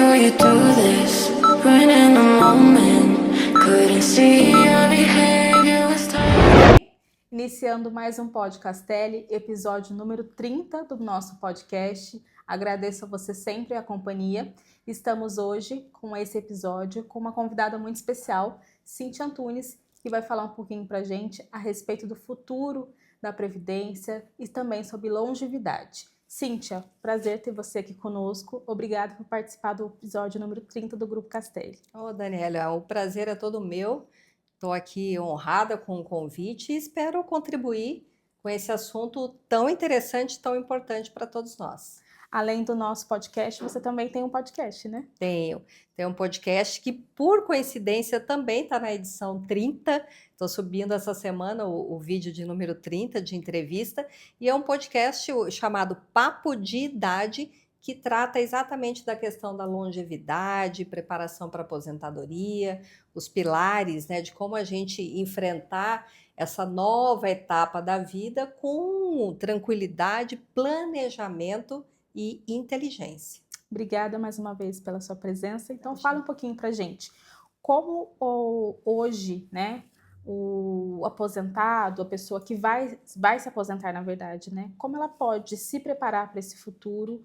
do you do this? When in a moment, couldn't see your behavior was tight. Iniciando mais um Podcastelli, episódio número 30 do nosso podcast. Agradeço a você sempre a companhia. Estamos hoje com esse episódio com uma convidada muito especial, Cíntia Antunes, que vai falar um pouquinho pra gente a respeito do futuro da Previdência e também sobre longevidade. Cíntia, prazer ter você aqui conosco. Obrigada por participar do episódio número 30 do Grupo Castelli. Daniela, o prazer é todo meu. Estou aqui honrada com o convite e espero contribuir com esse assunto tão interessante, tão importante para todos nós. Além do nosso podcast, você também tem um podcast, né? Tenho um podcast que, por coincidência, também está na edição 30. Estou subindo essa semana o vídeo de número 30 de entrevista. E é um podcast chamado Papo de Idade, que trata exatamente da questão da longevidade, preparação para aposentadoria, os pilares, né, de como a gente enfrentar essa nova etapa da vida com tranquilidade, planejamento e inteligência. Obrigada mais uma vez pela sua presença. Então, fala um pouquinho pra gente. Como hoje, né, o aposentado, a pessoa que vai se aposentar, na verdade, né, como ela pode se preparar para esse futuro?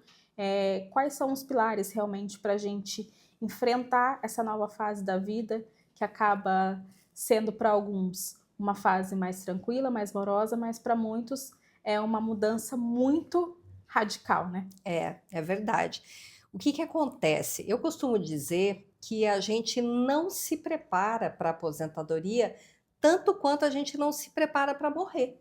Quais são os pilares realmente para a gente enfrentar essa nova fase da vida, que acaba sendo para alguns uma fase mais tranquila, mais morosa, mas para muitos é uma mudança muito radical, né? É verdade. O que acontece? Eu costumo dizer que a gente não se prepara para a aposentadoria tanto quanto a gente não se prepara para morrer.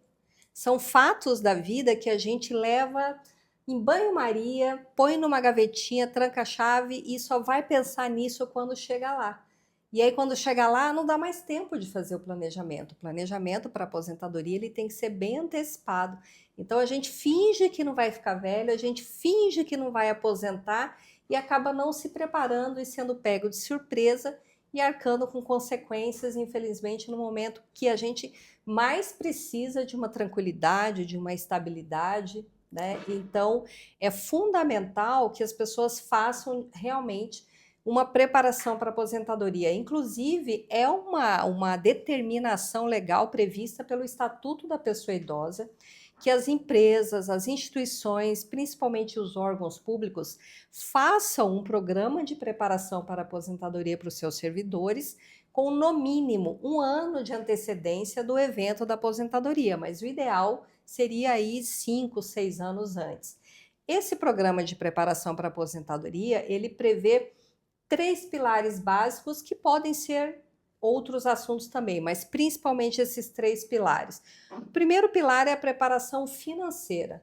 São fatos da vida que a gente leva em banho-maria, põe numa gavetinha, tranca a chave e só vai pensar nisso quando chega lá. E aí, quando chega lá, não dá mais tempo de fazer o planejamento. O planejamento para a aposentadoria ele tem que ser bem antecipado. Então, a gente finge que não vai ficar velho, a gente finge que não vai aposentar e acaba não se preparando e sendo pego de surpresa e arcando com consequências, infelizmente, no momento que a gente mais precisa de uma tranquilidade, de uma estabilidade, né? Então, é fundamental que as pessoas façam realmente uma preparação para a aposentadoria. Inclusive, é uma determinação legal prevista pelo Estatuto da Pessoa Idosa, que as empresas, as instituições, principalmente os órgãos públicos, façam um programa de preparação para a aposentadoria para os seus servidores, com no mínimo 1 ano de antecedência do evento da aposentadoria, mas o ideal seria aí 5, 6 anos antes. Esse programa de preparação para a aposentadoria, ele prevê 3 pilares básicos que podem ser outros assuntos também, mas principalmente esses 3 pilares. O primeiro pilar é a preparação financeira.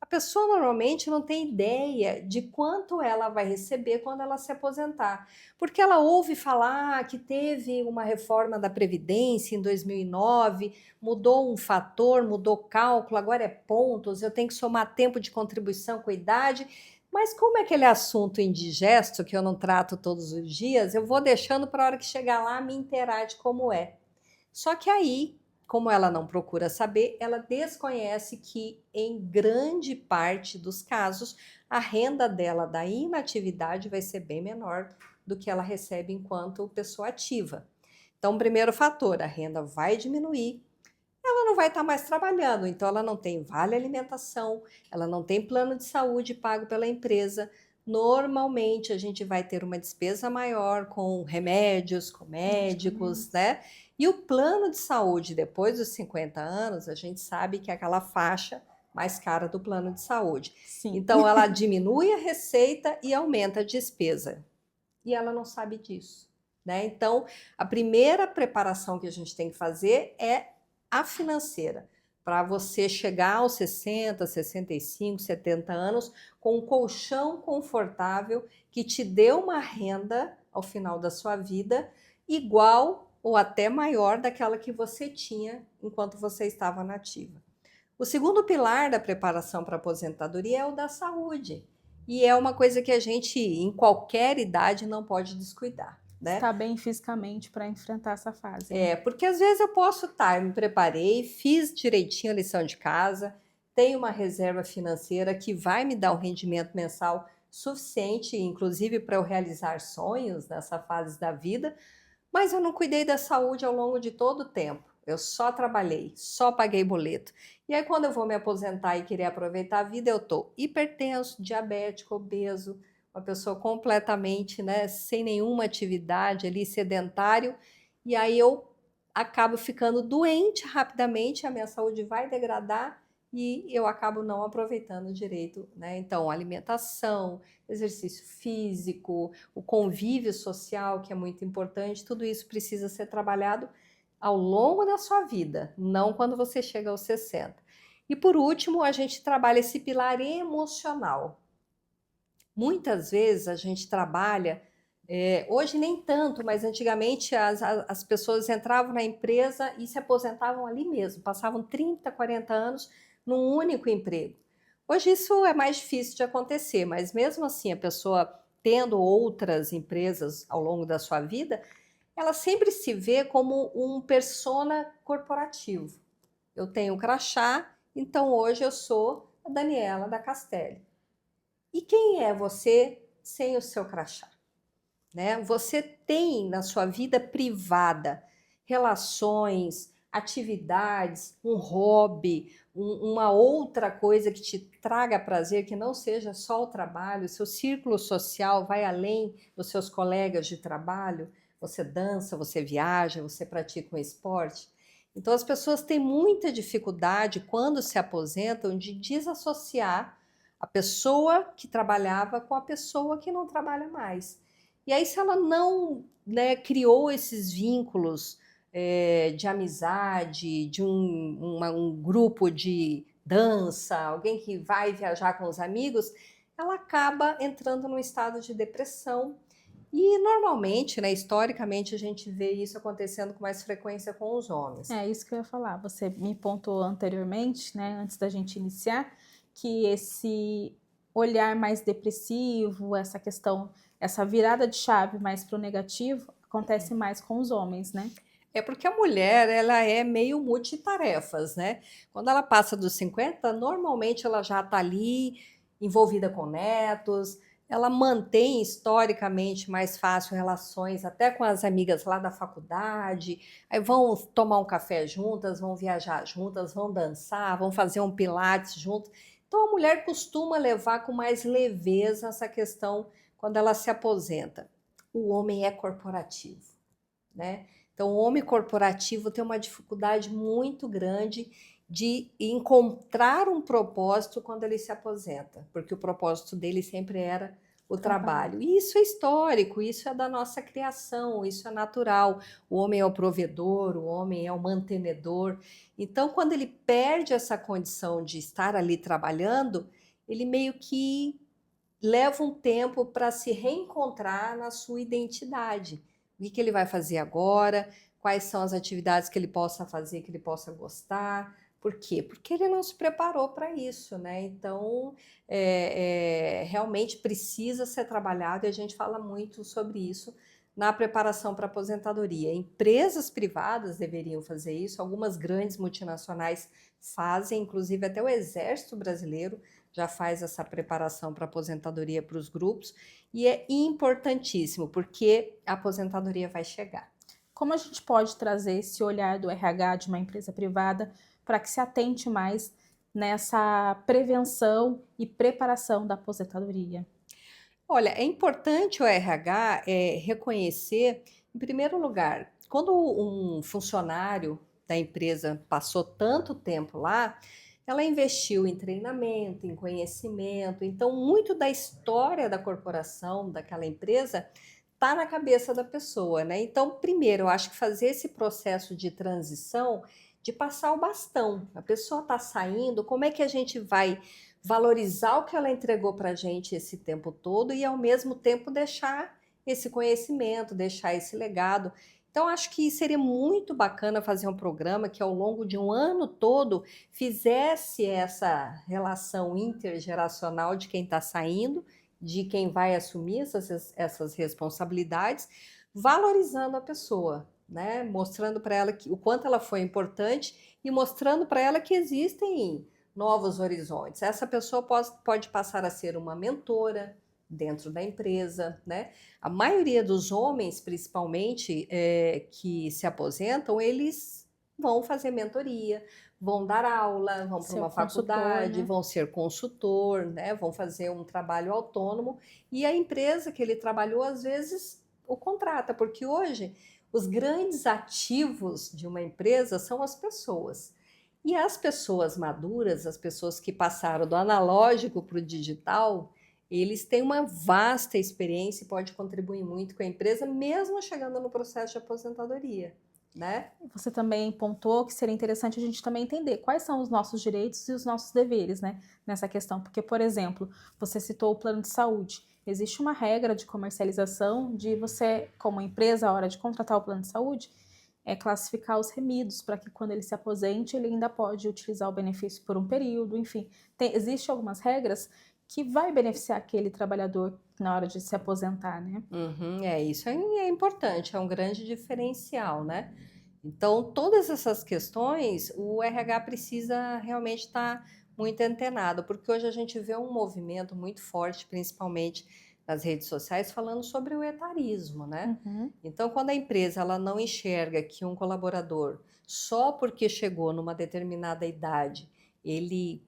A pessoa normalmente não tem ideia de quanto ela vai receber quando ela se aposentar, porque ela ouve falar que teve uma reforma da Previdência em 2009, mudou um fator, mudou cálculo, agora é pontos, eu tenho que somar tempo de contribuição com a idade. Mas como é aquele assunto indigesto que eu não trato todos os dias, eu vou deixando para a hora que chegar lá me inteirar de como é. Só que aí, como ela não procura saber, ela desconhece que, em grande parte dos casos, a renda dela da inatividade vai ser bem menor do que ela recebe enquanto pessoa ativa. Então, primeiro fator, a renda vai diminuir, ela não vai estar mais trabalhando, então ela não tem vale alimentação, ela não tem plano de saúde pago pela empresa. Normalmente a gente vai ter uma despesa maior com remédios, com médicos, né? E o plano de saúde depois dos 50 anos, a gente sabe que é aquela faixa mais cara do plano de saúde. Sim. Então ela diminui a receita e aumenta a despesa. E ela não sabe disso, né? Então a primeira preparação que a gente tem que fazer é a financeira, para você chegar aos 60, 65, 70 anos com um colchão confortável que te dê uma renda ao final da sua vida igual ou até maior daquela que você tinha enquanto você estava na ativa. O segundo pilar da preparação para a aposentadoria é o da saúde. E é uma coisa que a gente, em qualquer idade, não pode descuidar. Né? Está bem fisicamente para enfrentar essa fase. Né? Porque às vezes eu posso estar, me preparei, fiz direitinho a lição de casa, tenho uma reserva financeira que vai me dar um rendimento mensal suficiente, inclusive para eu realizar sonhos nessa fase da vida, mas eu não cuidei da saúde ao longo de todo o tempo. Eu só trabalhei, só paguei boleto. E aí, quando eu vou me aposentar e querer aproveitar a vida, eu estou hipertenso, diabético, obeso, uma pessoa completamente, né, sem nenhuma atividade ali, sedentário, e aí eu acabo ficando doente rapidamente, a minha saúde vai degradar e eu acabo não aproveitando direito, né? Então, alimentação, exercício físico, o convívio social, que é muito importante, tudo isso precisa ser trabalhado ao longo da sua vida, não quando você chega aos 60. E por último, a gente trabalha esse pilar emocional. Muitas vezes a gente trabalha, hoje nem tanto, mas antigamente as pessoas entravam na empresa e se aposentavam ali mesmo, passavam 30, 40 anos num único emprego. Hoje isso é mais difícil de acontecer, mas mesmo assim a pessoa tendo outras empresas ao longo da sua vida, ela sempre se vê como um persona corporativo. Eu tenho um crachá, então hoje eu sou a Daniela da Castelli. E quem é você sem o seu crachá? Né? Você tem na sua vida privada relações, atividades, um hobby, uma outra coisa que te traga prazer, que não seja só o trabalho, seu círculo social vai além dos seus colegas de trabalho, você dança, você viaja, você pratica um esporte. Então as pessoas têm muita dificuldade quando se aposentam de desassociar a pessoa que trabalhava com a pessoa que não trabalha mais. E aí, se ela não, né, criou esses vínculos de amizade, de um grupo de dança, alguém que vai viajar com os amigos, ela acaba entrando num estado de depressão. E normalmente, né, historicamente, a gente vê isso acontecendo com mais frequência com os homens. É isso que eu ia falar. Você me pontuou anteriormente, né, antes da gente iniciar, que esse olhar mais depressivo, essa questão, essa virada de chave mais para o negativo, acontece mais com os homens, né? É porque a mulher, ela é meio multitarefas, né? Quando ela passa dos 50, normalmente ela já está ali envolvida com netos, ela mantém historicamente mais fácil relações até com as amigas lá da faculdade, aí vão tomar um café juntas, vão viajar juntas, vão dançar, vão fazer um pilates juntos. Então a mulher costuma levar com mais leveza essa questão quando ela se aposenta. O homem é corporativo, né? Então, o homem corporativo tem uma dificuldade muito grande de encontrar um propósito quando ele se aposenta, porque o propósito dele sempre era o trabalho. E isso é histórico, isso é da nossa criação, isso é natural. O homem é o provedor, o homem é o mantenedor. Então, quando ele perde essa condição de estar ali trabalhando, ele meio que leva um tempo para se reencontrar na sua identidade. O que ele vai fazer agora? Quais são as atividades que ele possa fazer, que ele possa gostar? Por quê? Porque ele não se preparou para isso, né? Então, realmente precisa ser trabalhado e a gente fala muito sobre isso na preparação para a aposentadoria. Empresas privadas deveriam fazer isso, algumas grandes multinacionais fazem, inclusive até o Exército Brasileiro já faz essa preparação para a aposentadoria para os grupos, e é importantíssimo, porque a aposentadoria vai chegar. Como a gente pode trazer esse olhar do RH de uma empresa privada para que se atente mais nessa prevenção e preparação da aposentadoria? Olha, é importante o RH reconhecer, em primeiro lugar, quando um funcionário da empresa passou tanto tempo lá, ela investiu em treinamento, em conhecimento, então muito da história da corporação, daquela empresa, está na cabeça da pessoa, né? Então, primeiro, eu acho que fazer esse processo de transição, de passar o bastão. A pessoa está saindo, como é que a gente vai valorizar o que ela entregou para a gente esse tempo todo e, ao mesmo tempo, deixar esse conhecimento, deixar esse legado. Então, acho que seria muito bacana fazer um programa que, ao longo de um ano todo, fizesse essa relação intergeracional de quem está saindo, de quem vai assumir essas responsabilidades, valorizando a pessoa, né? Mostrando para ela o quanto ela foi importante e mostrando para ela que existem novos horizontes. Essa pessoa pode passar a ser uma mentora dentro da empresa, né? A maioria dos homens, principalmente, que se aposentam, eles vão fazer mentoria, vão dar aula, vão para Ser uma consultor, faculdade, né? vão ser consultor, né? Vão fazer um trabalho autônomo e a empresa que ele trabalhou, às vezes, o contrata, porque hoje os grandes ativos de uma empresa são as pessoas. E as pessoas maduras, as pessoas que passaram do analógico para o digital, eles têm uma vasta experiência e pode contribuir muito com a empresa, mesmo chegando no processo de aposentadoria, né? Você também pontuou que seria interessante a gente também entender quais são os nossos direitos e os nossos deveres, né, nessa questão. Porque, por exemplo, você citou o plano de saúde. Existe uma regra de comercialização de você, como empresa, a hora de contratar o plano de saúde, classificar os remidos para que quando ele se aposente, ele ainda pode utilizar o benefício por um período, enfim. Existem algumas regras que vai beneficiar aquele trabalhador na hora de se aposentar, né? Isso é importante, é um grande diferencial, né? Então, todas essas questões, o RH precisa realmente estar muito antenado, porque hoje a gente vê um movimento muito forte, principalmente nas redes sociais, falando sobre o etarismo, né? Uhum. Então, quando a empresa ela não enxerga que um colaborador, só porque chegou numa determinada idade, ele,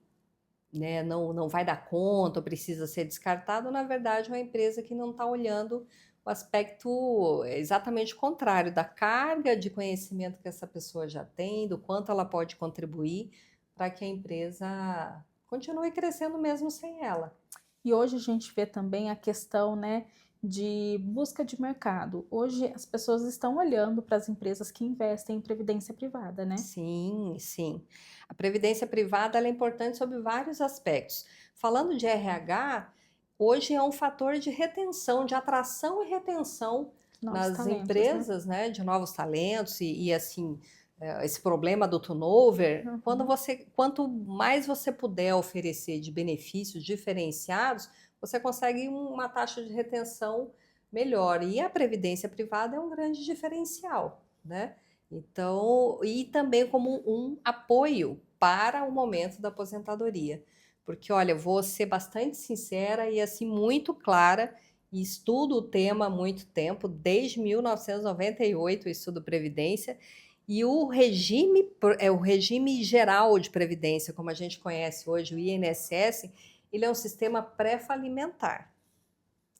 né, não vai dar conta, ou precisa ser descartado, na verdade, é uma empresa que não está olhando o aspecto exatamente contrário da carga de conhecimento que essa pessoa já tem, do quanto ela pode contribuir para que a empresa continue crescendo mesmo sem ela. E hoje a gente vê também a questão, né, de busca de mercado. Hoje as pessoas estão olhando para as empresas que investem em previdência privada, né? Sim, sim. A previdência privada ela é importante sob vários aspectos. Falando de RH, hoje é um fator de retenção, de atração e retenção Novos nas talentos, né? empresas, né, de novos talentos e assim, esse problema do turnover, Uhum. quanto mais você puder oferecer de benefícios diferenciados, você consegue uma taxa de retenção melhor. E a previdência privada é um grande diferencial, né? Então, e também como um apoio para o momento da aposentadoria. Porque, olha, eu vou ser bastante sincera e assim muito clara, e estudo o tema há muito tempo, desde 1998 eu estudo previdência, e o regime geral de previdência, como a gente conhece hoje, o INSS, ele é um sistema pré-falimentar.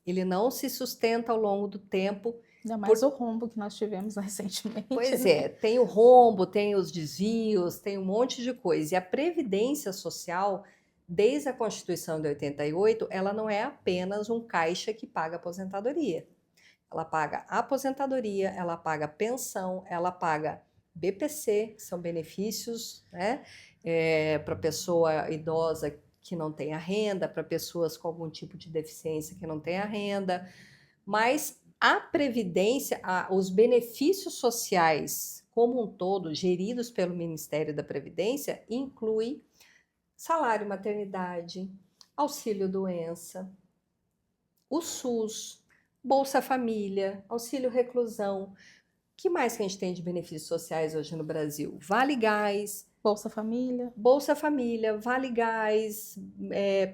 Ele não se sustenta ao longo do tempo. Ainda mais o rombo que nós tivemos recentemente. Pois né? é, tem o rombo, tem os desvios, tem um monte de coisa. E a Previdência Social, desde a Constituição de 88, ela não é apenas um caixa que paga aposentadoria. Ela paga aposentadoria, ela paga pensão, ela paga BPC, que são benefícios, né, para pessoa idosa que não tenha renda, para pessoas com algum tipo de deficiência que não tenha renda, mas a Previdência, os benefícios sociais como um todo, geridos pelo Ministério da Previdência, inclui salário maternidade, auxílio doença, o SUS, Bolsa Família, auxílio reclusão. O que mais que a gente tem de benefícios sociais hoje no Brasil? Vale Gás, Bolsa Família. Bolsa Família, Vale Gás,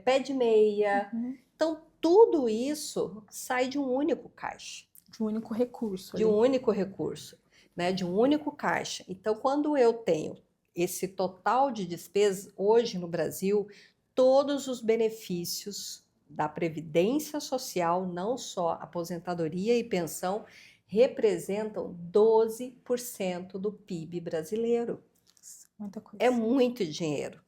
Pé de Meia. Uhum. Então, tudo isso sai de um único caixa. De um único recurso. De um único recurso, né? De um único caixa. Então, quando eu tenho esse total de despesas, hoje no Brasil, todos os benefícios da Previdência Social, não só aposentadoria e pensão, representam 12% do PIB brasileiro. Muita coisa. É muito dinheiro,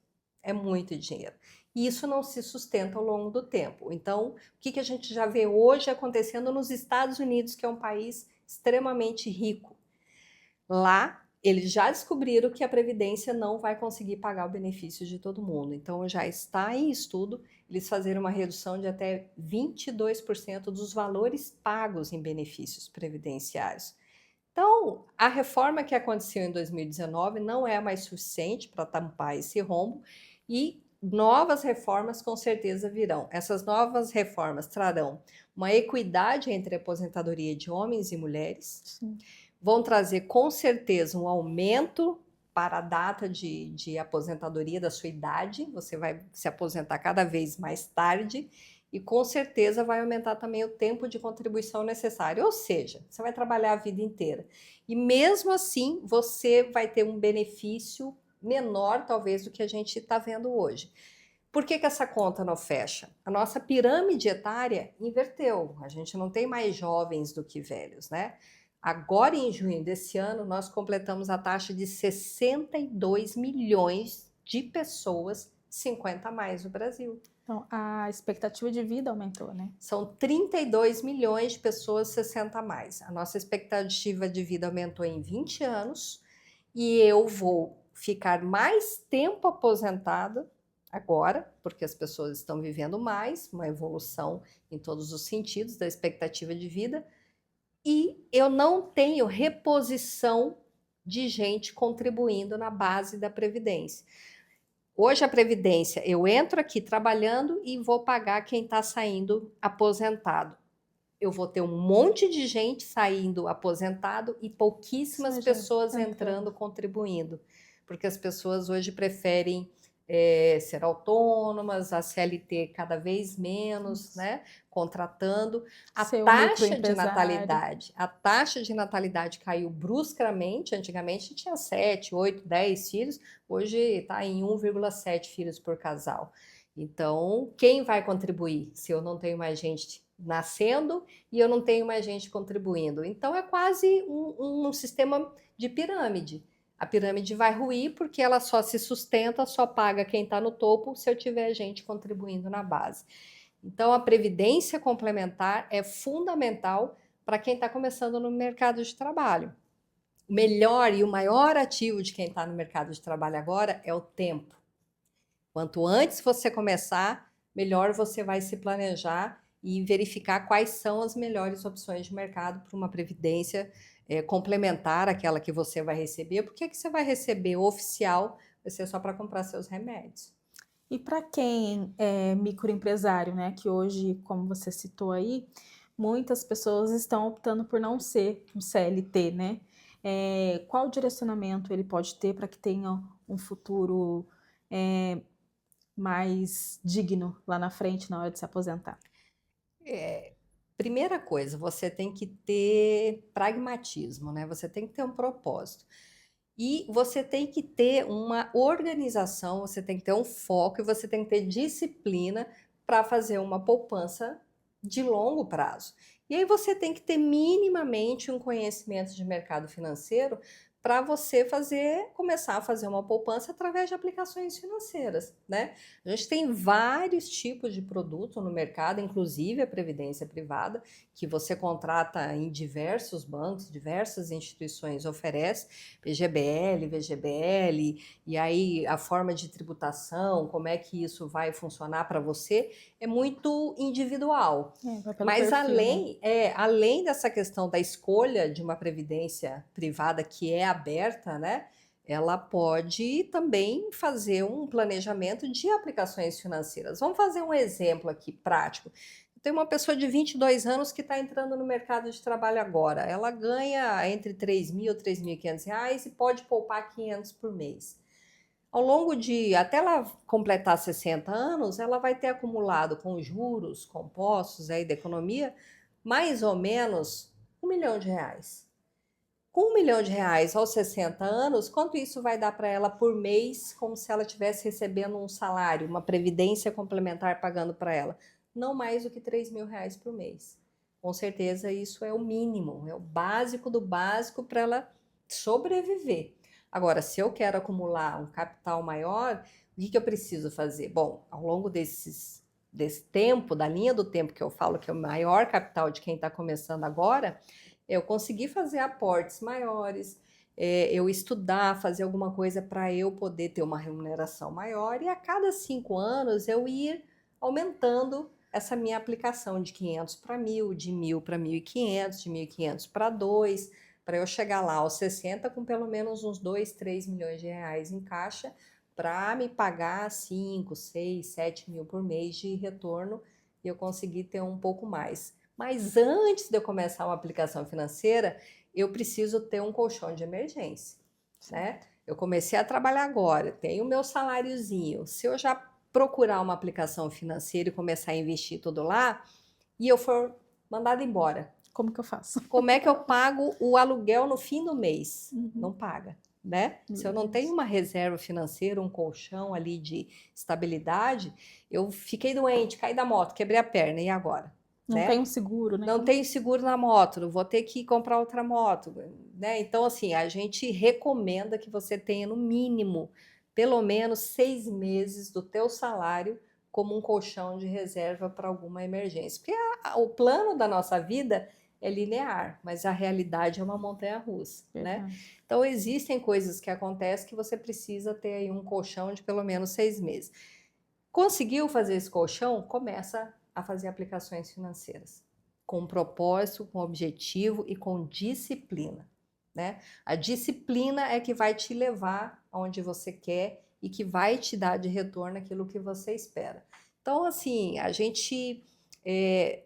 é muito dinheiro. E isso não se sustenta ao longo do tempo. Então, o que a gente já vê hoje acontecendo nos Estados Unidos, que é um país extremamente rico? Lá, eles já descobriram que a Previdência não vai conseguir pagar o benefício de todo mundo. Então, já está em estudo eles fazerem uma redução de até 22% dos valores pagos em benefícios previdenciários. Então, a reforma que aconteceu em 2019 não é mais suficiente para tampar esse rombo e novas reformas com certeza virão. Essas novas reformas trarão uma equidade entre a aposentadoria de homens e mulheres, Sim. vão trazer com certeza um aumento para a data de aposentadoria da sua idade, você vai se aposentar cada vez mais tarde, e com certeza vai aumentar também o tempo de contribuição necessário, ou seja, você vai trabalhar a vida inteira. E mesmo assim, você vai ter um benefício menor, talvez, do que a gente está vendo hoje. Por que essa conta não fecha? A nossa pirâmide etária inverteu, a gente não tem mais jovens do que velhos, né? Agora, em junho desse ano, nós completamos a taxa de 62 milhões de pessoas 50 a mais no Brasil. Então, a expectativa de vida aumentou, né? São 32 milhões de pessoas 60 a mais. A nossa expectativa de vida aumentou em 20 anos e eu vou ficar mais tempo aposentada agora, porque as pessoas estão vivendo mais, uma evolução em todos os sentidos da expectativa de vida, e eu não tenho reposição de gente contribuindo na base da Previdência. Hoje a Previdência, eu entro aqui trabalhando e vou pagar quem está saindo aposentado. Eu vou ter um monte de gente saindo aposentado e pouquíssimas pessoas entrando contribuindo, porque as pessoas hoje preferem ser autônomas, a CLT cada vez menos, né? Contratando. A taxa de natalidade caiu bruscamente. Antigamente tinha 7, 8, 10 filhos, hoje está em 1,7 filhos por casal. Então, quem vai contribuir se eu não tenho mais gente nascendo e eu não tenho mais gente contribuindo? Então, é quase um sistema de pirâmide. A pirâmide vai ruir porque ela só se sustenta, só paga quem está no topo se eu tiver gente contribuindo na base. Então, a previdência complementar é fundamental para quem está começando no mercado de trabalho. O melhor e o maior ativo de quem está no mercado de trabalho agora é o tempo. Quanto antes você começar, melhor você vai se planejar e verificar quais são as melhores opções de mercado para uma previdência complementar àquela que você vai receber. Porque que você vai receber oficial vai ser só para comprar seus remédios. E para quem é microempresário, né, que hoje, como você citou aí, muitas pessoas estão optando por não ser um CLT, né? Qual direcionamento ele pode ter para que tenha um futuro mais digno lá na frente, na hora de se aposentar? Primeira coisa, você tem que ter pragmatismo, né? Você tem que ter um propósito. E você tem que ter uma organização, você tem que ter um foco e você tem que ter disciplina para fazer uma poupança de longo prazo. E aí você tem que ter minimamente um conhecimento de mercado financeiro para você começar a fazer uma poupança através de aplicações financeiras, né? A gente tem vários tipos de produto no mercado, inclusive a previdência privada, que você contrata em diversos bancos, diversas instituições oferecem, PGBL, VGBL, e aí a forma de tributação, como é que isso vai funcionar para você, é muito individual. Mas perfil, além dessa questão da escolha de uma previdência privada que é aberta, né? Ela pode também fazer um planejamento de aplicações financeiras. Vamos fazer um exemplo aqui prático. Tem uma pessoa de 22 anos que está entrando no mercado de trabalho agora. Ela ganha entre R$3.000 e R$3.500 e pode poupar 500 por mês. Ao longo até ela completar 60 anos, ela vai ter acumulado com juros, compostos aí da economia, mais ou menos R$1 milhão. Com R$1 milhão aos 60 anos, quanto isso vai dar para ela por mês, como se ela estivesse recebendo um salário, uma previdência complementar pagando para ela? Não mais do que R$3.000 por mês. Com certeza isso é o mínimo, é o básico do básico para ela sobreviver. Agora, se eu quero acumular um capital maior, o que eu preciso fazer? Bom, ao longo desse tempo, da linha do tempo que eu falo que é o maior capital de quem está começando agora, eu consegui fazer aportes maiores, eu estudar, fazer alguma coisa para eu poder ter uma remuneração maior e a cada 5 anos eu ir aumentando essa minha aplicação de 500 para 1.000, de 1.000 para 1.500, de 1.500 para 2, para eu chegar lá aos 60 com pelo menos uns 2, 3 milhões de reais em caixa para me pagar 5, 6, 7 mil por mês de retorno e eu conseguir ter um pouco mais. Mas antes de eu começar uma aplicação financeira, eu preciso ter um colchão de emergência, né? Eu comecei a trabalhar agora, tenho o meu saláriozinho. Se eu já procurar uma aplicação financeira e começar a investir tudo lá, e eu for mandada embora. Como que eu faço? Como é que eu pago o aluguel no fim do mês? Uhum. Não paga, né? Se eu não Meu tenho Deus. uma reserva financeira, um colchão ali de estabilidade, eu fiquei doente, caí da moto, quebrei a perna, e agora? Não Né? tem um seguro, né? Não tenho seguro na moto, não vou ter que comprar outra moto, né? Então, assim, a gente recomenda que você tenha no mínimo, pelo menos 6 meses do teu salário como um colchão de reserva para alguma emergência. Porque o plano da nossa vida é linear, mas a realidade é uma montanha-russa, né? Verdade. Então, existem coisas que acontecem que você precisa ter aí um colchão de pelo menos 6 meses. Conseguiu fazer esse colchão? Começa a fazer aplicações financeiras com propósito, com objetivo e com disciplina, né? A disciplina é que vai te levar aonde você quer e que vai te dar de retorno aquilo que você espera. Então, assim, a gente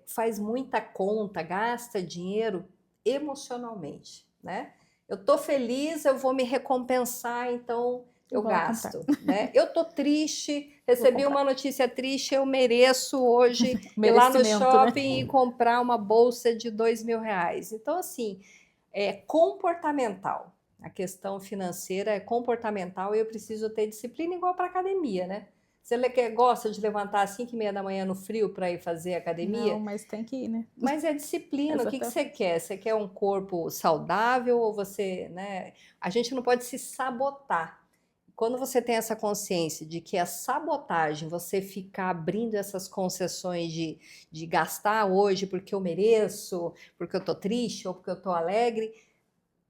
faz muita conta, gasta dinheiro emocionalmente, né? Eu tô feliz, eu vou me recompensar, então eu Vou lá gasto, né? Eu tô triste, recebi comprar. uma notícia triste, eu mereço hoje ir lá no Merecimento, né? shopping e comprar uma bolsa de R$ 2.000. Então, assim, é comportamental. A questão financeira é comportamental e eu preciso ter disciplina igual para academia, né? Você gosta de levantar às 5h30 da manhã no frio para ir fazer academia? Não, mas tem que ir, né? Mas é disciplina. O que você quer? Você quer um corpo saudável ou você, né? A gente não pode se sabotar. Quando você tem essa consciência de que a sabotagem, você ficar abrindo essas concessões de gastar hoje porque eu mereço, porque eu tô triste ou porque eu tô alegre,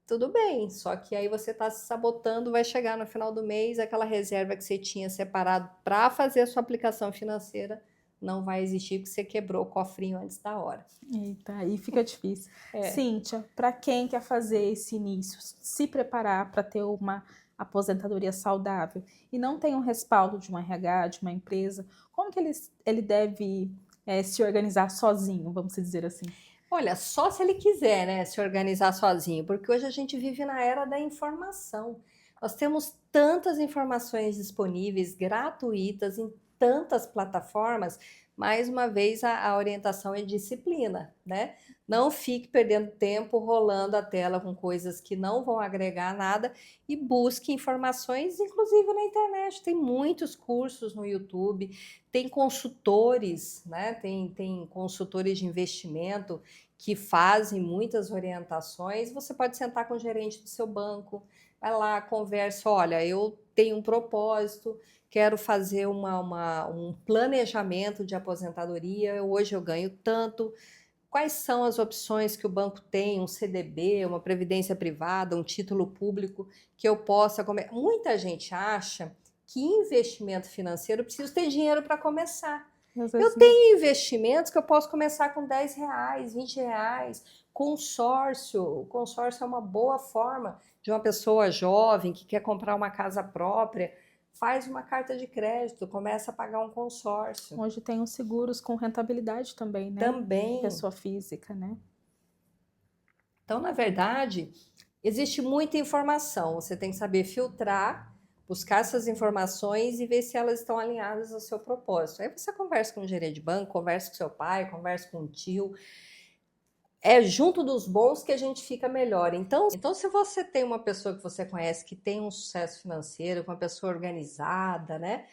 tudo bem. Só que aí você tá se sabotando, vai chegar no final do mês, aquela reserva que você tinha separado para fazer a sua aplicação financeira não vai existir porque você quebrou o cofrinho antes da hora. Eita, aí fica difícil. É. Cíntia, para quem quer fazer esse início, se preparar para ter uma aposentadoria saudável e não tem um respaldo de um RH, de uma empresa, como que ele deve se organizar sozinho, vamos dizer assim? Olha, só se ele quiser, né, se organizar sozinho, porque hoje a gente vive na era da informação. Nós temos tantas informações disponíveis, gratuitas, em tantas plataformas. Mais uma vez, a orientação é disciplina, né? Não fique perdendo tempo rolando a tela com coisas que não vão agregar nada e busque informações, inclusive na internet. Tem muitos cursos no YouTube, tem consultores, né? Tem consultores de investimento que fazem muitas orientações. Você pode sentar com o gerente do seu banco, vai lá, conversa, olha, eu tenho um propósito, quero fazer um planejamento de aposentadoria, hoje eu ganho tanto, quais são as opções que o banco tem, um CDB, uma previdência privada, um título público, que eu possa... Muita gente acha que investimento financeiro eu preciso ter dinheiro para começar. Eu tenho investimentos que eu posso começar com R$10, R$20. Consórcio. O consórcio é uma boa forma de uma pessoa jovem que quer comprar uma casa própria. Faz uma carta de crédito, começa a pagar um consórcio. Hoje tem os seguros com rentabilidade também, né? Também. Pessoa física, né? Então, na verdade, existe muita informação. Você tem que saber filtrar, buscar essas informações e ver se elas estão alinhadas ao seu propósito. Aí você conversa com o gerente de banco, conversa com seu pai, conversa com o tio. É junto dos bons que a gente fica melhor. Então, se você tem uma pessoa que você conhece que tem um sucesso financeiro, uma pessoa organizada, né?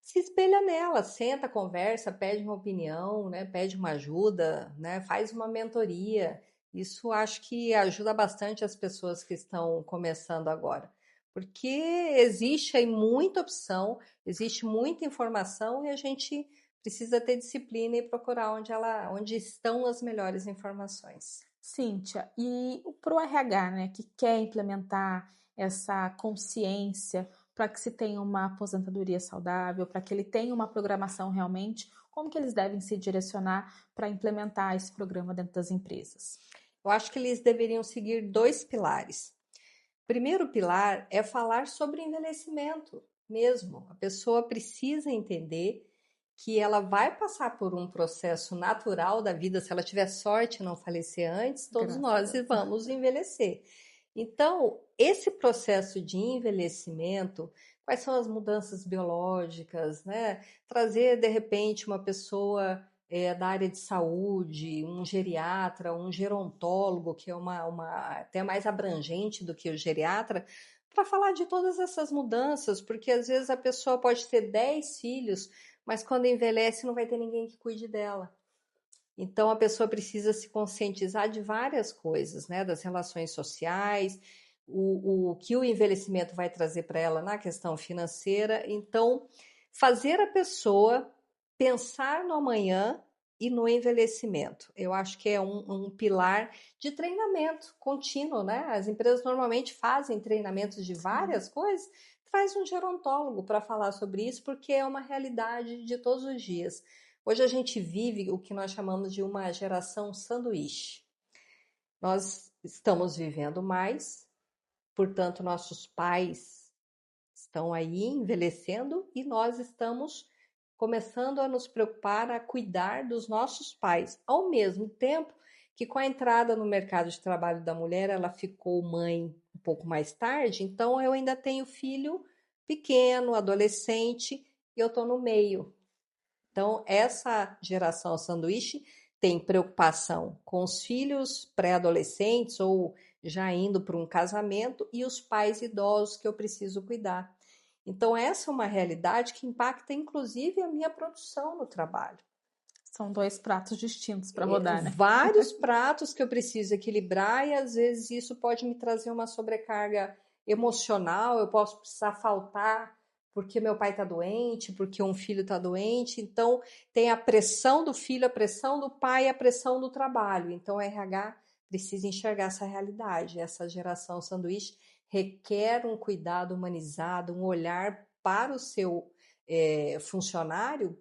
Se espelha nela, senta, conversa, pede uma opinião, né? Pede uma ajuda, né? Faz uma mentoria. Isso acho que ajuda bastante as pessoas que estão começando agora. Porque existe aí muita opção, existe muita informação e a gente precisa ter disciplina e procurar onde estão as melhores informações. Cíntia, e para o RH, né, que quer implementar essa consciência para que se tenha uma aposentadoria saudável, para que ele tenha uma programação realmente, como que eles devem se direcionar para implementar esse programa dentro das empresas? Eu acho que eles deveriam seguir 2 pilares. O primeiro pilar é falar sobre envelhecimento mesmo. A pessoa precisa entender que ela vai passar por um processo natural da vida, se ela tiver sorte e não falecer antes, todos nós vamos envelhecer. Então, esse processo de envelhecimento, quais são as mudanças biológicas, né? Trazer, de repente, uma pessoa da área de saúde, um geriatra, um gerontólogo, que é até mais abrangente do que o geriatra, para falar de todas essas mudanças, porque às vezes a pessoa pode ter 10 filhos, mas quando envelhece não vai ter ninguém que cuide dela. Então a pessoa precisa se conscientizar de várias coisas, né? Das relações sociais, o que o envelhecimento vai trazer para ela na questão financeira. Então, fazer a pessoa pensar no amanhã e no envelhecimento. Eu acho que é um pilar de treinamento contínuo, né? As empresas normalmente fazem treinamentos de várias coisas, traz um gerontólogo para falar sobre isso, porque é uma realidade de todos os dias. Hoje a gente vive o que nós chamamos de uma geração sanduíche. Nós estamos vivendo mais, portanto, nossos pais estão aí envelhecendo e nós estamos começando a nos preocupar, a cuidar dos nossos pais, ao mesmo tempo que com a entrada no mercado de trabalho da mulher, ela ficou mãe um pouco mais tarde, então eu ainda tenho filho pequeno, adolescente, e eu estou no meio. Então, essa geração sanduíche tem preocupação com os filhos pré-adolescentes ou já indo para um casamento e os pais idosos que eu preciso cuidar. Então, essa é uma realidade que impacta inclusive a minha produção no trabalho. São dois pratos distintos para rodar, né? Vários pratos que eu preciso equilibrar e às vezes isso pode me trazer uma sobrecarga emocional, eu posso precisar faltar porque meu pai está doente, porque um filho está doente, então tem a pressão do filho, a pressão do pai, a pressão do trabalho. Então o RH precisa enxergar essa realidade. Essa geração sanduíche requer um cuidado humanizado, um olhar para o seu funcionário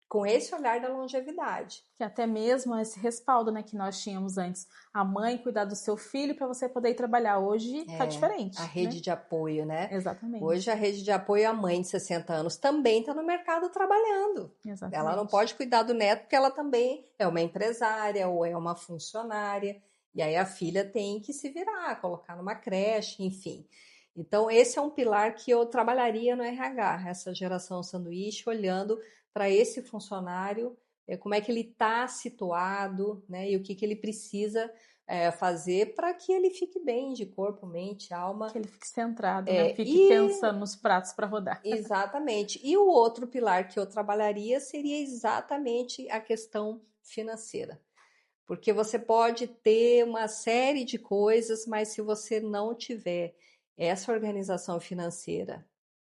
com esse olhar da longevidade. Que até mesmo esse respaldo, né, que nós tínhamos antes, a mãe cuidar do seu filho para você poder ir trabalhar. Hoje tá diferente, a rede né? de apoio, né? Exatamente. Hoje a rede de apoio, a mãe de 60 anos também está no mercado trabalhando. Exatamente. Ela não pode cuidar do neto porque ela também é uma empresária ou é uma funcionária. E aí a filha tem que se virar, colocar numa creche, enfim. Então esse é um pilar que eu trabalharia no RH, essa geração sanduíche, olhando para esse funcionário, como é que ele está situado, né? E o que ele precisa fazer para que ele fique bem de corpo, mente, alma. Que ele fique centrado, né? Fique pensando nos pratos para rodar. Exatamente. E o outro pilar que eu trabalharia seria exatamente a questão financeira. Porque você pode ter uma série de coisas, mas se você não tiver essa organização financeira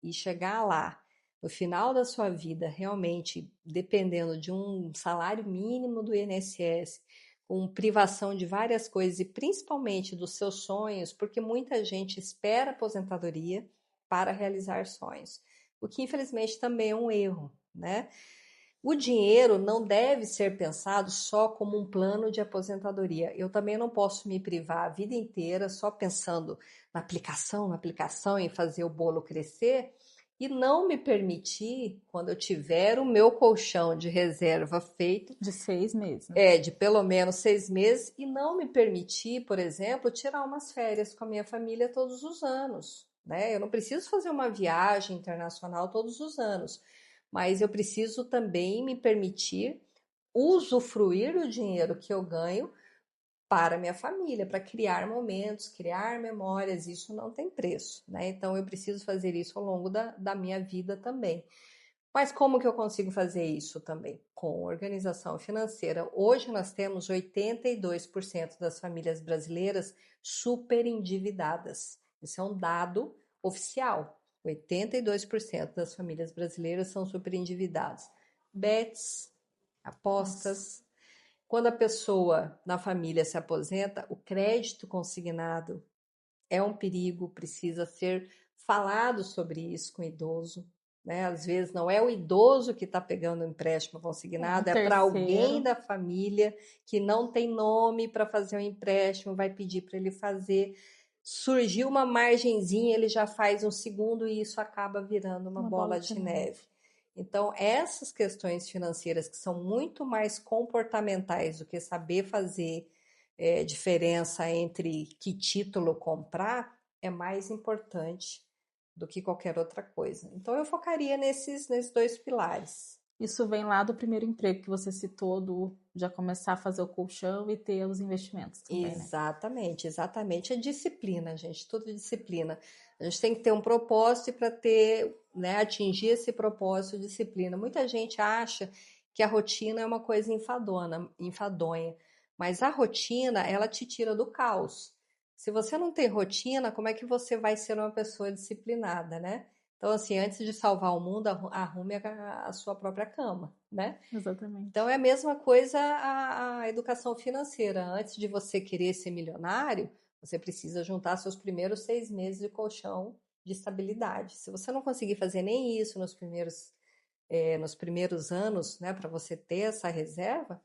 e chegar lá, no final da sua vida, realmente dependendo de um salário mínimo do INSS, com privação de várias coisas e principalmente dos seus sonhos, porque muita gente espera aposentadoria para realizar sonhos, o que infelizmente também é um erro, né? O dinheiro não deve ser pensado só como um plano de aposentadoria. Eu também não posso me privar a vida inteira só pensando na aplicação, em fazer o bolo crescer e não me permitir, quando eu tiver o meu colchão de reserva feito, de 6 meses, né? De pelo menos 6 meses, e não me permitir, por exemplo, tirar umas férias com a minha família todos os anos, né? Eu não preciso fazer uma viagem internacional todos os anos, mas eu preciso também me permitir usufruir do dinheiro que eu ganho para minha família, para criar momentos, criar memórias, isso não tem preço, né? Então eu preciso fazer isso ao longo da minha vida também. Mas como que eu consigo fazer isso também? Com organização financeira. Hoje nós temos 82% das famílias brasileiras super endividadas. Isso é um dado oficial. 82% das famílias brasileiras são super endividadas. Bets, apostas. Nossa. Quando a pessoa na família se aposenta, o crédito consignado é um perigo, precisa ser falado sobre isso com o idoso. Né? Às vezes não é o idoso que está pegando o empréstimo consignado, é para alguém da família que não tem nome para fazer o empréstimo, vai pedir para ele fazer. Surgiu uma margenzinha, ele já faz um segundo e isso acaba virando uma bola de neve. Então, essas questões financeiras que são muito mais comportamentais do que saber fazer diferença entre que título comprar, é mais importante do que qualquer outra coisa. Então, eu focaria nesses 2 pilares. Isso vem lá do primeiro emprego que você citou, do já começar a fazer o colchão e ter os investimentos também, né? Exatamente, exatamente. É disciplina, gente, tudo disciplina. A gente tem que ter um propósito e para ter, né, atingir esse propósito, disciplina. Muita gente acha que a rotina é uma coisa enfadonha, mas a rotina, ela te tira do caos. Se você não tem rotina, como é que você vai ser uma pessoa disciplinada, né? Então, assim, antes de salvar o mundo, arrume a sua própria cama, né? Exatamente. Então, é a mesma coisa a educação financeira. Antes de você querer ser milionário, você precisa juntar seus primeiros 6 meses de colchão de estabilidade. Se você não conseguir fazer nem isso nos primeiros anos, né, para você ter essa reserva,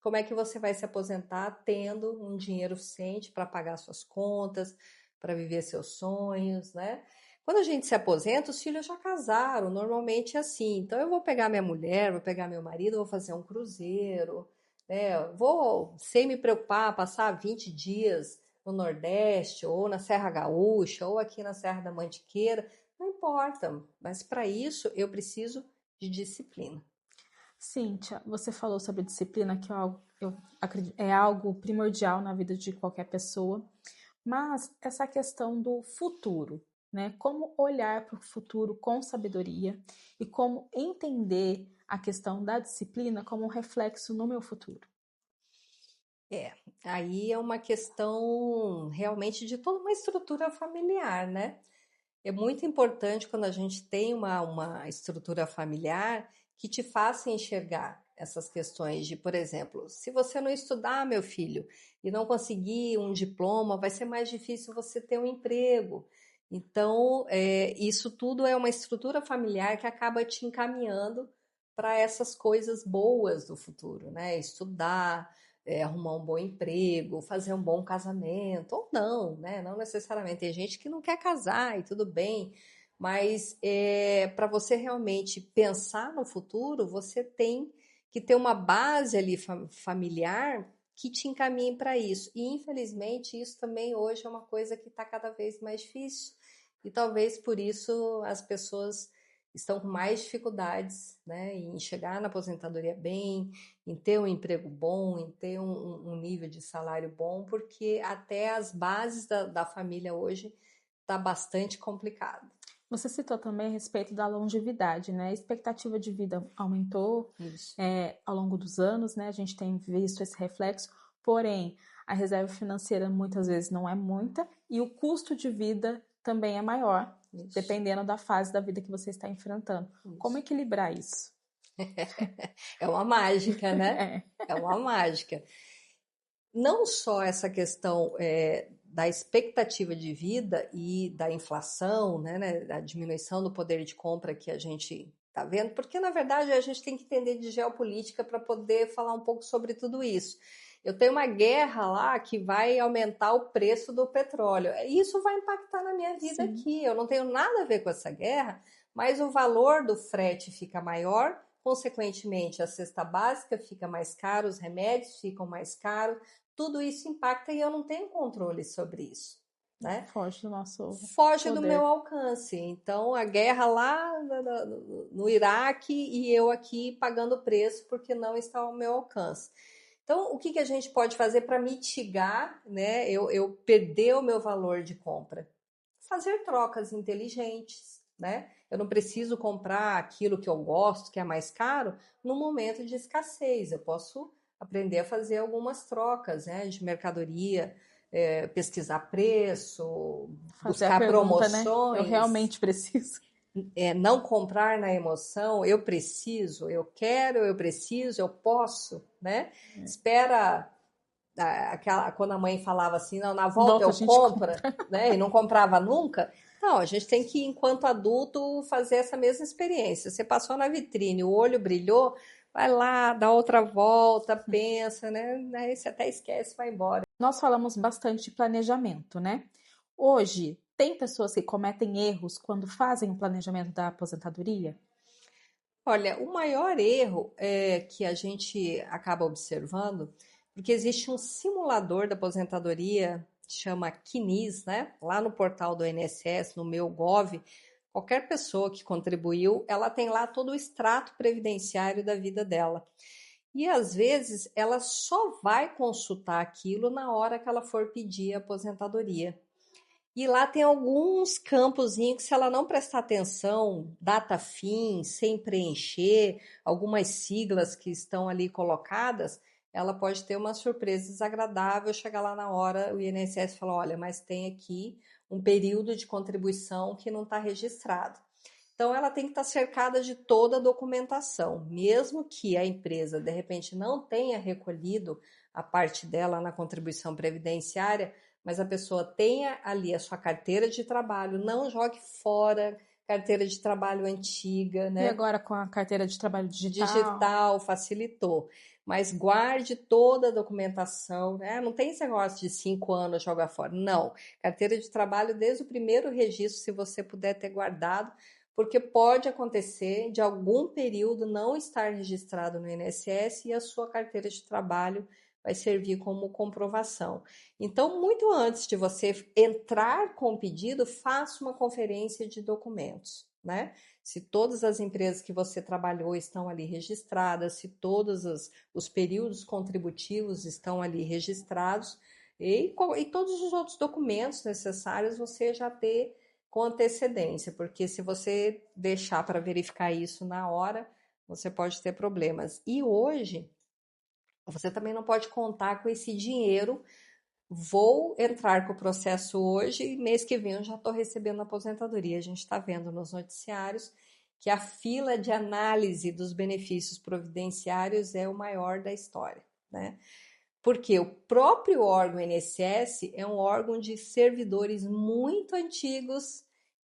como é que você vai se aposentar tendo um dinheiro suficiente para pagar suas contas, para viver seus sonhos, né? Quando a gente se aposenta, os filhos já casaram, normalmente é assim. Então eu vou pegar minha mulher, vou pegar meu marido, vou fazer um cruzeiro, né? Vou, sem me preocupar, passar 20 dias no Nordeste, ou na Serra Gaúcha, ou aqui na Serra da Mantiqueira, não importa. Mas para isso eu preciso de disciplina. Cíntia, você falou sobre disciplina, que é algo, eu acredito, é algo primordial na vida de qualquer pessoa, mas essa questão do futuro, né? Como olhar para o futuro com sabedoria e como entender a questão da disciplina como um reflexo no meu futuro. É, aí é uma questão realmente de toda uma estrutura familiar, né? É muito importante quando a gente tem uma estrutura familiar que te faça enxergar essas questões de, por exemplo, se você não estudar, meu filho, e não conseguir um diploma, vai ser mais difícil você ter um emprego. Então, isso tudo é uma estrutura familiar que acaba te encaminhando para essas coisas boas do futuro, né? Estudar, arrumar um bom emprego, fazer um bom casamento, ou não, né? Não necessariamente. Tem gente que não quer casar e tudo bem, mas para você realmente pensar no futuro, você tem que ter uma base ali familiar que te encaminhe para isso. E infelizmente isso também hoje é uma coisa que está cada vez mais difícil. E talvez por isso as pessoas estão com mais dificuldades, né, em chegar na aposentadoria bem, em ter um emprego bom, em ter um nível de salário bom, porque até as bases da família hoje está bastante complicado. Você citou também a respeito da longevidade, né? A expectativa de vida aumentou Isso. ao longo dos anos, né? A gente tem visto esse reflexo, porém, a reserva financeira muitas vezes não é muita e o custo de vida também é maior, Isso. dependendo da fase da vida que você está enfrentando. Isso. Como equilibrar isso? É uma mágica, né? É. É uma mágica. Não só essa questão da expectativa de vida e da inflação, né, da diminuição do poder de compra que a gente está vendo, porque na verdade a gente tem que entender de geopolítica para poder falar um pouco sobre tudo isso. Eu tenho uma guerra lá que vai aumentar o preço do petróleo. Isso vai impactar na minha vida Sim. aqui. Eu não tenho nada a ver com essa guerra, mas o valor do frete fica maior, consequentemente a cesta básica fica mais cara, os remédios ficam mais caros. Tudo isso impacta e eu não tenho controle sobre isso, né? Foge do nosso Foge do poder. meu alcance. Então, a guerra lá no Iraque e eu aqui pagando preço porque não está ao meu alcance. Então, o que a gente pode fazer para mitigar, né, eu perder o meu valor de compra? Fazer trocas inteligentes, né? Eu não preciso comprar aquilo que eu gosto, que é mais caro, no momento de escassez. Eu posso aprender a fazer algumas trocas, né, de mercadoria, pesquisar preço, Fazer a buscar pergunta, né? promoções. Eu realmente preciso. Não comprar na emoção, eu preciso, eu quero, eu preciso, eu posso, né? Espera quando a mãe falava assim, não, na volta Volta, a eu gente compro, né? E não comprava nunca. Não, a gente tem que, enquanto adulto, fazer essa mesma experiência. Você passou na vitrine, o olho brilhou, vai lá, dá outra volta, pensa, né? Aí você até esquece, vai embora. Nós falamos bastante de planejamento, né? Hoje, tem pessoas que cometem erros quando fazem o planejamento da aposentadoria? Olha, o maior erro que a gente acaba observando, porque existe um simulador da aposentadoria chama CNIS, né? Lá no portal do INSS, no meu Gov, qualquer pessoa que contribuiu, ela tem lá todo o extrato previdenciário da vida dela. E às vezes ela só vai consultar aquilo na hora que ela for pedir a aposentadoria. E lá tem alguns campozinhos que, se ela não prestar atenção, data fim, sem preencher, algumas siglas que estão ali colocadas, ela pode ter uma surpresa desagradável, chegar lá na hora, o INSS fala, olha, mas tem aqui um período de contribuição que não está registrado. Então, ela tem que estar cercada de toda a documentação, mesmo que a empresa, de repente, não tenha recolhido a parte dela na contribuição previdenciária, mas a pessoa tenha ali a sua carteira de trabalho, não jogue fora carteira de trabalho antiga, E né? agora com a carteira de trabalho digital? Digital facilitou, mas guarde toda a documentação, né? Não tem esse negócio de 5 anos jogar fora, não. Carteira de trabalho desde o primeiro registro, se você puder ter guardado, porque pode acontecer de algum período não estar registrado no INSS e a sua carteira de trabalho vai servir como comprovação. Então, muito antes de você entrar com o pedido, faça uma conferência de documentos, né? Se todas as empresas que você trabalhou estão ali registradas, se todos os períodos contributivos estão ali registrados, e todos os outros documentos necessários você já ter com antecedência, porque se você deixar para verificar isso na hora, você pode ter problemas. E hoje, você também não pode contar com esse dinheiro. Vou entrar com o processo hoje e mês que vem eu já estou recebendo a aposentadoria. A gente está vendo nos noticiários que a fila de análise dos benefícios providenciários é o maior da história, né? Porque o próprio órgão INSS é um órgão de servidores muito antigos,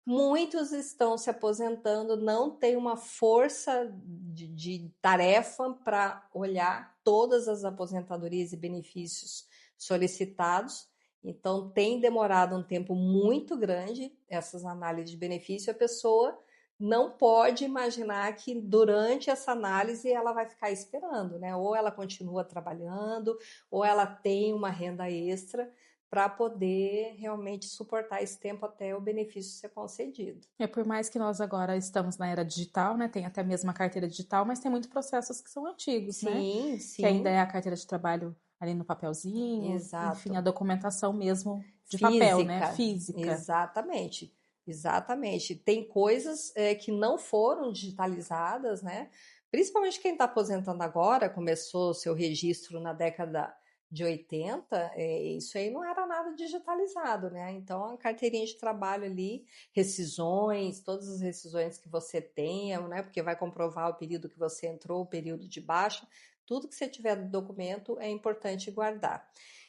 muitos estão se aposentando, não tem uma força de tarefa para olhar todas as aposentadorias e benefícios solicitados, então tem demorado um tempo muito grande essas análises de benefício, a pessoa não pode imaginar que durante essa análise ela vai ficar esperando, né? Ou ela continua trabalhando, ou ela tem uma renda extra para poder realmente suportar esse tempo até o benefício ser concedido. Por mais que nós agora estamos na era digital, né? Tem até mesmo a carteira digital, mas tem muitos processos que são antigos, né? Sim, Que ainda sim, é a carteira de trabalho ali no papelzinho, enfim, a exato. documentação mesmo de papel, né? Física, Física. exatamente, exatamente. Tem coisas que não foram digitalizadas, né? Principalmente quem está aposentando agora, começou o seu registro na década de 80, isso aí não era nada digitalizado, né? Então, a carteirinha de trabalho ali, rescisões, todas as rescisões que você tenha, né? Porque vai comprovar o período que você entrou, o período de baixa, tudo que você tiver do documento é importante guardar.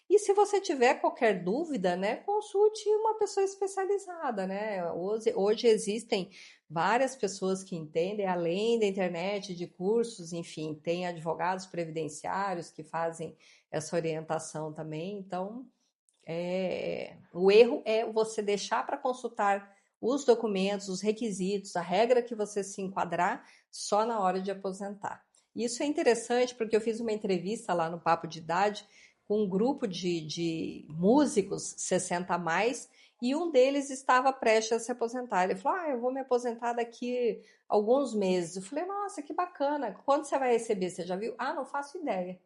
E se você tiver qualquer dúvida, né, consulte uma pessoa especializada, né? Hoje existem várias pessoas que entendem, além da internet, de cursos, enfim, tem advogados previdenciários que fazem essa orientação também. Então, o erro é você deixar para consultar os documentos, os requisitos, a regra que você se enquadrar só na hora de aposentar. Isso é interessante porque eu fiz uma entrevista lá no Papo de Idade com um grupo de músicos 60 a mais, e um deles estava prestes a se aposentar. Ele falou, eu vou me aposentar daqui alguns meses. Eu falei, nossa, que bacana. Quando você vai receber? Você já viu? Não faço ideia.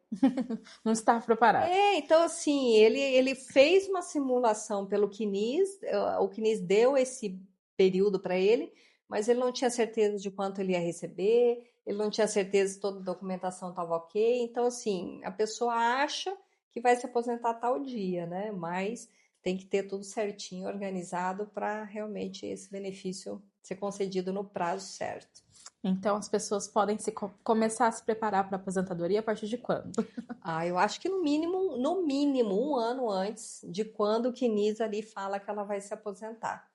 Não estava preparado. Então assim, ele fez uma simulação pelo CNIS, o CNIS deu esse período para ele, mas ele não tinha certeza de quanto ele ia receber, ele não tinha certeza se toda a documentação estava ok. Então, assim, a pessoa acha que vai se aposentar tal dia, né? Mas tem que ter tudo certinho, organizado, para realmente esse benefício ser concedido no prazo certo. Então, as pessoas podem começar a se preparar para a aposentadoria a partir de quando? Eu acho que no mínimo 1 ano antes de quando o CNIS ali fala que ela vai se aposentar.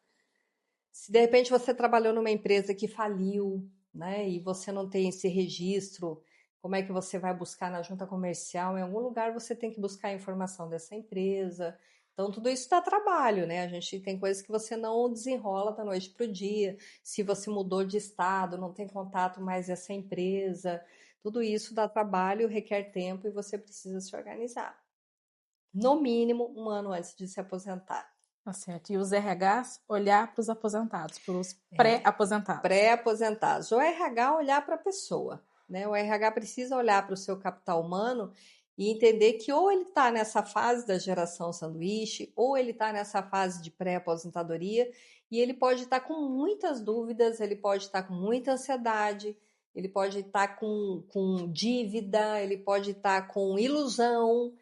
Se de repente você trabalhou numa empresa que faliu, né, e você não tem esse registro, como é que você vai buscar na junta comercial? Em algum lugar você tem que buscar a informação dessa empresa. Então, tudo isso dá trabalho, né? A gente tem coisas que você não desenrola da noite para o dia. Se você mudou de estado, não tem contato mais essa empresa, tudo isso dá trabalho, requer tempo e você precisa se organizar. no mínimo, 1 ano antes de se aposentar. Tá certo. E os RHs olhar para os aposentados, para os pré-aposentados. Pré-aposentados. O RH olhar para a pessoa, né? O RH precisa olhar para o seu capital humano e entender que ou ele está nessa fase da geração sanduíche, ou ele está nessa fase de pré-aposentadoria, e ele pode estar com muitas dúvidas, ele pode estar com muita ansiedade, ele pode estar com dívida, ele pode estar com ilusão,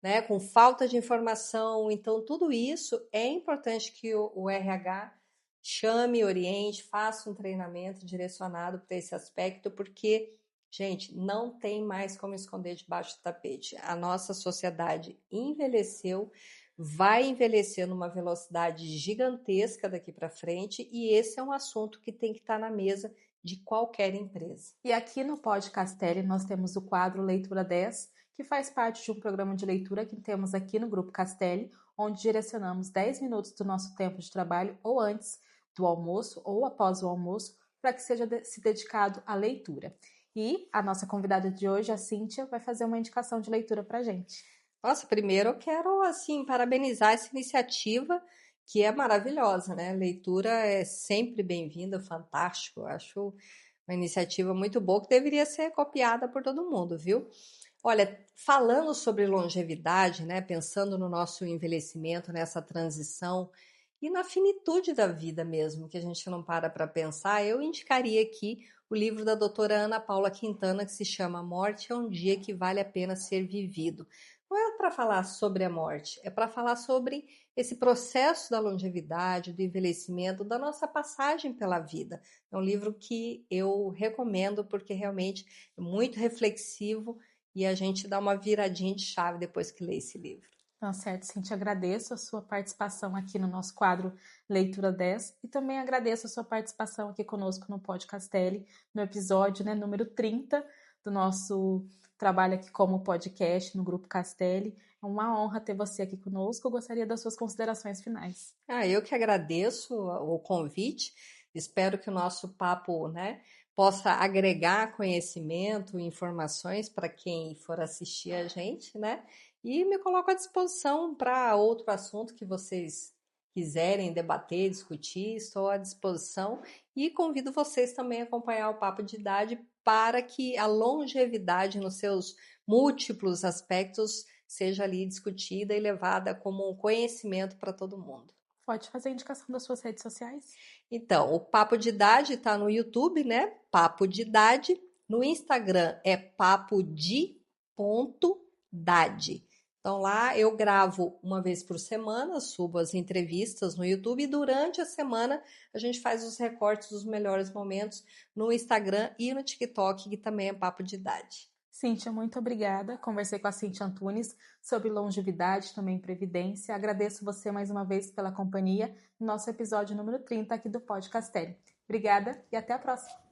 né, com falta de informação. Então, tudo isso é importante que o RH chame, oriente, faça um treinamento direcionado para esse aspecto, porque, gente, não tem mais como esconder debaixo do tapete. A nossa sociedade envelheceu, vai envelhecer numa velocidade gigantesca daqui para frente, e esse é um assunto que tem que estar na mesa de qualquer empresa. E aqui no Pod Castelli nós temos o quadro Leitura 10, que faz parte de um programa de leitura que temos aqui no Grupo Castelli, onde direcionamos 10 minutos do nosso tempo de trabalho, ou antes do almoço, ou após o almoço, para que seja se dedicado à leitura. E a nossa convidada de hoje, a Cíntia, vai fazer uma indicação de leitura para a gente. Nossa, primeiro eu quero, assim, parabenizar essa iniciativa, que é maravilhosa, né? Leitura é sempre bem-vinda, fantástico. Eu acho uma iniciativa muito boa, que deveria ser copiada por todo mundo, viu? Olha, falando sobre longevidade, né, pensando no nosso envelhecimento, nessa transição e na finitude da vida mesmo, que a gente não para pensar, eu indicaria aqui o livro da doutora Ana Paula Quintana, que se chama Morte é um Dia que Vale a Pena Ser Vivido. Não é para falar sobre a morte, é para falar sobre esse processo da longevidade, do envelhecimento, da nossa passagem pela vida. É um livro que eu recomendo porque realmente é muito reflexivo, e a gente dá uma viradinha de chave depois que lê esse livro. Tá certo, Cíntia, agradeço a sua participação aqui no nosso quadro Leitura 10 e também agradeço a sua participação aqui conosco no Pod Castelli, no episódio, né, número 30 do nosso trabalho aqui como podcast no Grupo Castelli. É uma honra ter você aqui conosco. Eu gostaria das suas considerações finais. Eu que agradeço o convite. Espero que o nosso papo, né, possa agregar conhecimento e informações para quem for assistir a gente, né? E me coloco à disposição para outro assunto que vocês quiserem debater, discutir, estou à disposição, e convido vocês também a acompanhar o Papo de Idade para que a longevidade nos seus múltiplos aspectos seja ali discutida e levada como um conhecimento para todo mundo. Pode fazer a indicação das suas redes sociais? Então, o Papo de Idade está no YouTube, né? Papo de Idade. No Instagram é papodi.dade. Então lá eu gravo uma vez por semana, subo as entrevistas no YouTube, e durante a semana a gente faz os recortes dos melhores momentos no Instagram e no TikTok, que também é Papo de Idade. Cíntia, muito obrigada. Conversei com a Cíntia Antunes sobre longevidade, também previdência. Agradeço você mais uma vez pela companhia no nosso episódio número 30 aqui do Pod Castelli. Obrigada e até a próxima.